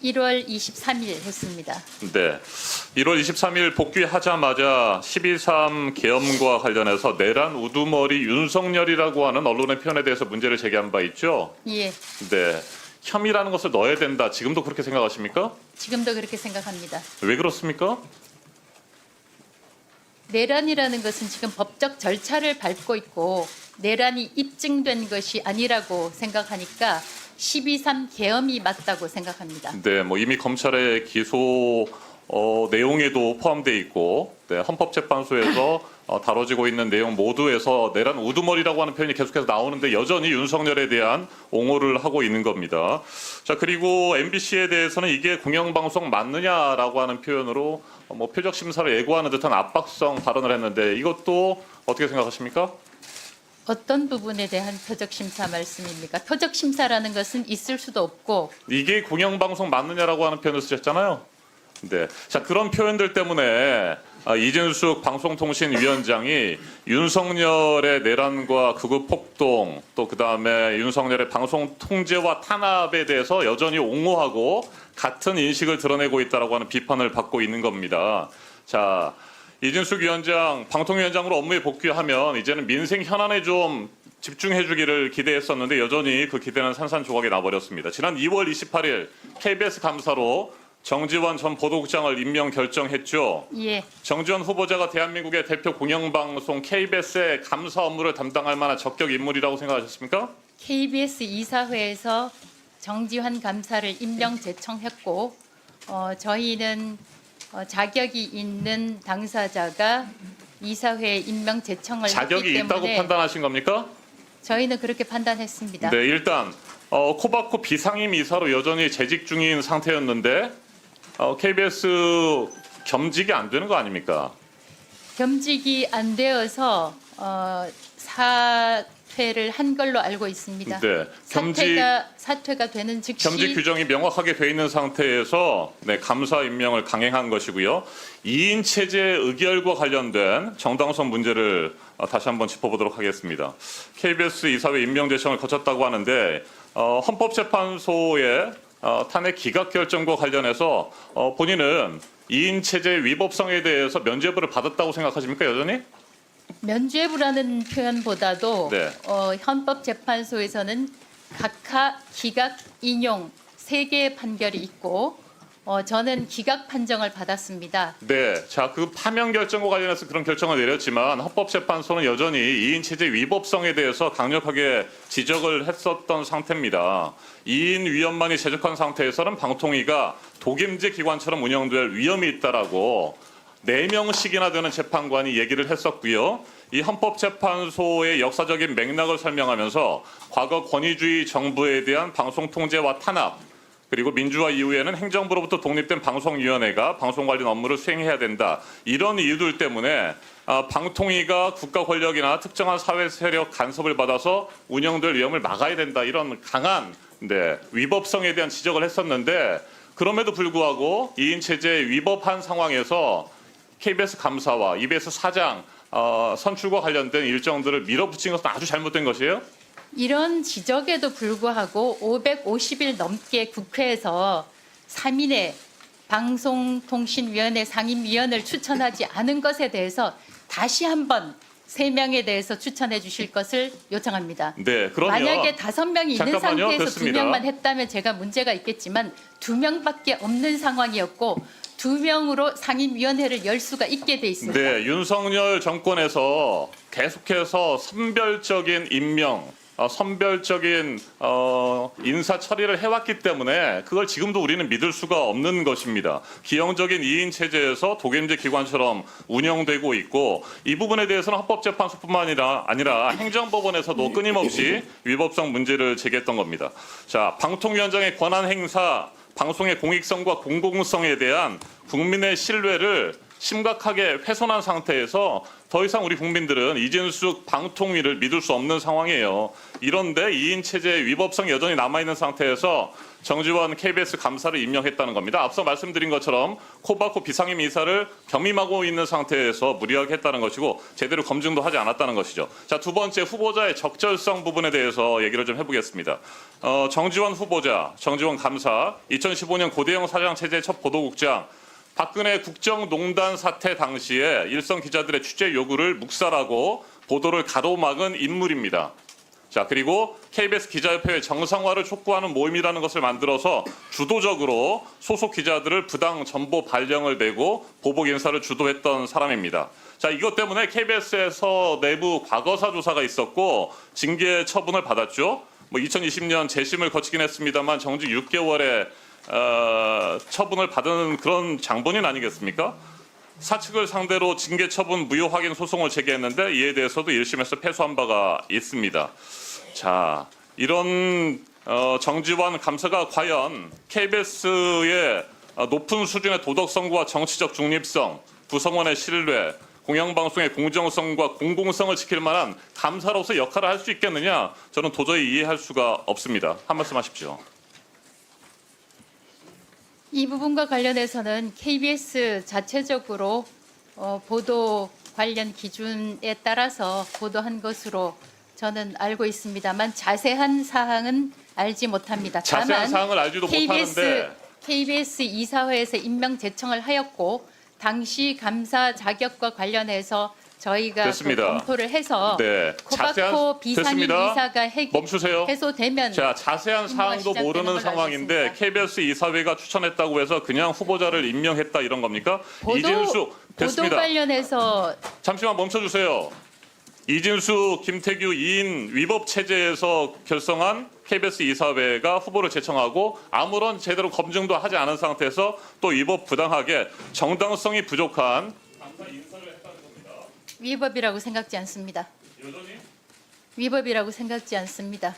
1월 23일 했습니다. 네. 1월 23일 복귀하자마자 12.3 계엄과 관련해서 내란 우두머리 윤석열이라고 하는 언론의 표현에 대해서 문제를 제기한 바 있죠? 예, 네. 혐의라는 것을 넣어야 된다. 지금도 그렇게 생각하십니까? 지금도 그렇게 생각합니다. 왜 그렇습니까? 내란이라는 것은 지금 법적 절차를 밟고 있고 내란이 입증된 것이 아니라고 생각하니까 12.3 계엄이 맞다고 생각합니다. 네, 뭐 이미 검찰의 기소 내용에도 포함되어 있고, 네, 헌법재판소에서 다뤄지고 있는 내용 모두에서 내란 우두머리라고 하는 표현이 계속해서 나오는데 여전히 윤석열에 대한 옹호를 하고 있는 겁니다. 자, 그리고 MBC에 대해서는 이게 공영방송 맞느냐라고 하는 표현으로 뭐 표적 심사를 예고하는 듯한 압박성 발언을 했는데 이것도 어떻게 생각하십니까? 어떤 부분에 대한 표적 심사 말씀입니까? 표적 심사라는 것은 있을 수도 없고 이게 공영방송 맞느냐라고 하는 표현을 쓰셨잖아요. 네. 자, 그런 표현들 때문에 이진숙 방송통신위원장이 윤석열의 내란과 극우 폭동 또 그다음에 윤석열의 방송 통제와 탄압에 대해서 여전히 옹호하고 같은 인식을 드러내고 있다라고 하는 비판을 받고 있는 겁니다. 자, 이진숙 위원장 방통위원장으로 업무에 복귀하면 이제는 민생 현안에 좀 집중해 주기를 기대했었는데 여전히 그 기대는 산산조각이 나버렸습니다. 지난 2월 28일 KBS 감사로 정지원 전 보도국장을 임명 결정했죠. 예, 정지원 후보자가 대한민국의 대표 공영방송 KBS의 감사 업무를 담당할 만한 적격 인물이라고 생각하셨습니까? KBS 이사회에서 정지환 감사를 임명 제청했고 저희는 자격이 있는 당사자가 이사회에 임명 제청을 자격이 했기 있다고 때문에 판단하신 겁니까? 저희는 그렇게 판단했습니다. 네, 일단 코바코 비상임 이사로 여전히 재직 중인 상태였는데 KBS 겸직이 안 되는 거 아닙니까? 겸직이 안 되어서 사퇴를 한 걸로 알고 있습니다. 네, 사퇴가 되는 즉시 겸직 규정이 명확하게 돼 있는 상태에서 네, 감사 임명을 강행한 것이고요. 2인 체제 의결과 관련된 정당성 문제를 다시 한번 짚어보도록 하겠습니다. KBS 이사회 임명 제청을 거쳤다고 하는데 헌법재판소의 탄핵 기각 결정과 관련해서 본인은 2인 체제 위법성에 대해서 면죄부를 받았다고 생각하십니까, 여전히? 면죄부라는 표현보다도 네. 헌법재판소에서는 각하, 기각, 인용 3개의 판결이 있고 저는 기각 판정을 받았습니다. 네, 자, 그 파면 결정과 관련해서 그런 결정을 내렸지만 헌법재판소는 여전히 2인 체제 위법성에 대해서 강력하게 지적을 했었던 상태입니다. 2인 위원만이 제적한 상태에서는 방통위가 독임제 기관처럼 운영될 위험이 있다라고 4명씩이나 되는 재판관이 얘기를 했었고요. 이 헌법재판소의 역사적인 맥락을 설명하면서 과거 권위주의 정부에 대한 방송 통제와 탄압 그리고 민주화 이후에는 행정부로부터 독립된 방송위원회가 방송 관련 업무를 수행해야 된다. 이런 이유들 때문에 방통위가 국가 권력이나 특정한 사회 세력 간섭을 받아서 운영될 위험을 막아야 된다. 이런 강한 위법성에 대한 지적을 했었는데 그럼에도 불구하고 2인 체제에 위법한 상황에서 KBS 감사와 EBS 사장 선출과 관련된 일정들을 밀어붙인 것은 아주 잘못된 것이에요? 이런 지적에도 불구하고 550일 넘게 국회에서 3인의 방송통신위원회 상임위원을 추천하지 않은 것에 대해서 다시 한번 3명에 대해서 추천해 주실 것을 요청합니다. 네, 그러면 만약에 5명이 있는 잠깐만요. 상태에서 됐습니다. 2명만 했다면 제가 문제가 있겠지만 2명밖에 없는 상황이었고 2명으로 상임위원회를 열 수가 있게 돼 있습니다. 네, 윤석열 정권에서 계속해서 선별적인 임명, 선별적인 인사 처리를 해왔기 때문에 그걸 지금도 우리는 믿을 수가 없는 것입니다. 기형적인 2인 체제에서 독임제 기관처럼 운영되고 있고 이 부분에 대해서는 헌법재판소뿐만 아니라 행정법원에서도 끊임없이 위법성 문제를 제기했던 겁니다. 자, 방통위원장의 권한 행사 방송의 공익성과 공공성에 대한 국민의 신뢰를 심각하게 훼손한 상태에서 더 이상 우리 국민들은 이진숙 방통위를 믿을 수 없는 상황이에요. 이런데 2인 체제 위법성 여전히 남아있는 상태에서 정지원 KBS 감사를 임명했다는 겁니다. 앞서 말씀드린 것처럼 코바코 비상임 이사를 겸임하고 있는 상태에서 무리하게 했다는 것이고 제대로 검증도 하지 않았다는 것이죠. 자, 두 번째 후보자의 적절성 부분에 대해서 얘기를 좀 해보겠습니다. 정지원 후보자, 정지원 감사, 2015년 고대영 사장 체제 첫 보도국장, 박근혜 국정농단 사태 당시에 일선 기자들의 취재 요구를 묵살하고 보도를 가로막은 인물입니다. 자, 그리고 KBS 기자협회의 정상화를 촉구하는 모임이라는 것을 만들어서 주도적으로 소속 기자들을 부당 정보 발령을 내고 보복 인사를 주도했던 사람입니다. 자, 이것 때문에 KBS에서 내부 과거사 조사가 있었고 징계 처분을 받았죠. 2020년 재심을 거치긴 했습니다만 정직 6개월의 처분을 받은 그런 장본인 아니겠습니까? 사측을 상대로 징계 처분 무효 확인 소송을 제기했는데 이에 대해서도 1심에서 패소한 바가 있습니다. 자, 이런 정지원 감사가 과연 KBS의 높은 수준의 도덕성과 정치적 중립성, 구성원의 신뢰, 공영방송의 공정성과 공공성을 지킬 만한 감사로서 역할을 할 수 있겠느냐? 저는 도저히 이해할 수가 없습니다. 한 말씀 하십시오. 이 부분과 관련해서는 KBS 자체적으로 보도 관련 기준에 따라서 보도한 것으로 저는 알고 있습니다만 자세한 사항은 알지 못합니다. 자세한 사항을 알지도 못하는데 KBS 이사회에서 임명 제청을 하였고 당시 감사 자격과 관련해서 저희가 그 됐습니다. 검토를 해서 네, 코바코 비상임 됐습니다. 이사가 멈추세요. 해소되면 자, 자세한 사항도 시작되는 모르는 걸로 상황인데 알고 있습니다. KBS 이사회가 추천했다고 해서 그냥 후보자를 임명했다 이런 겁니까? 보도 됐습니다. 관련해서 잠시만 멈춰주세요. 이진수, 김태규 2인 위법 체제에서 결성한 KBS 이사회가 후보를 제청하고 아무런 제대로 검증도 하지 않은 상태에서 또 위법 부당하게 정당성이 부족한 감사 인사를 했다는 겁니다. 위법이라고 생각지 않습니다. 여전히 위법이라고 생각지 않습니다.